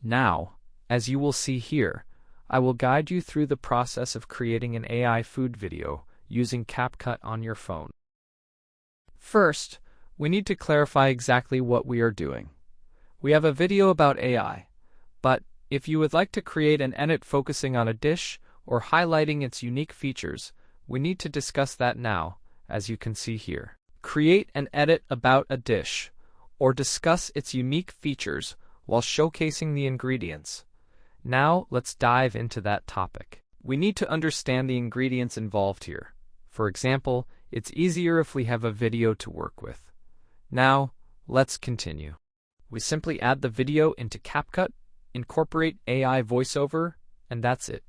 Now, as you will see here, I will guide you through the process of creating an AI food video using CapCut on your phone. First, we need to clarify exactly what we are doing. We have a video about AI, but if you would like to create an edit focusing on a dish or highlighting its unique features, we need to discuss that now, as you can see here. Create an edit about a dish, or discuss its unique features while showcasing the ingredients. Now, let's dive into that topic. We need to understand the ingredients involved here. For example, it's easier if we have a video to work with. Now, let's continue. We simply add the video into CapCut, incorporate AI voiceover, and that's it.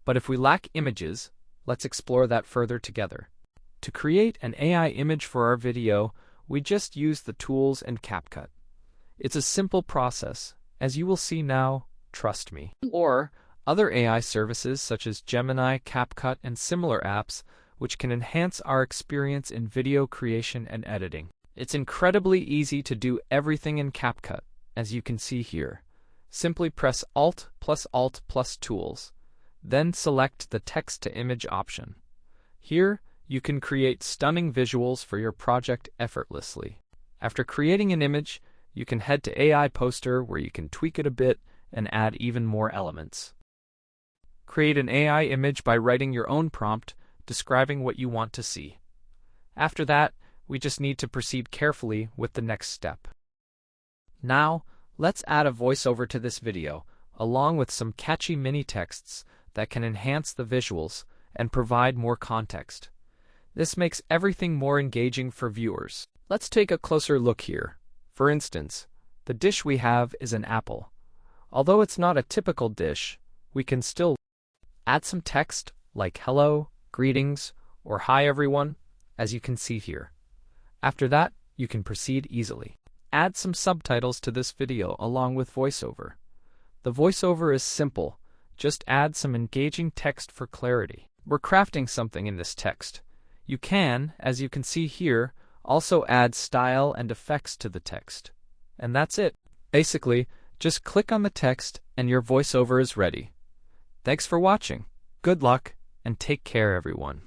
But if we lack images, let's explore that further together. To create an AI image for our video, we just use the tools in CapCut. It's a simple process, as you will see now, trust me. Or other AI services such as Gemini, CapCut, and similar apps, which can enhance our experience in video creation and editing. It's incredibly easy to do everything in CapCut, as you can see here. Simply press Alt plus Tools, then select the Text-to-Image option. Here, you can create stunning visuals for your project effortlessly. After creating an image, you can head to AI Poster where you can tweak it a bit and add even more elements. Create an AI image by writing your own prompt describing what you want to see. After that, we just need to proceed carefully with the next step. Now, let's add a voiceover to this video, along with some catchy mini texts that can enhance the visuals and provide more context. This makes everything more engaging for viewers. Let's take a closer look here. For instance, the dish we have is an apple. Although it's not a typical dish, we can still add some text like hello, greetings, or hi everyone, as you can see here. After that, you can proceed easily. Add some subtitles to this video along with voiceover. The voiceover is simple. Just add some engaging text for clarity. We're crafting something in this text. You can, as you can see here, also add style and effects to the text. And that's it. Basically, just click on the text and your voiceover is ready. Thanks for watching. Good luck, and take care, everyone.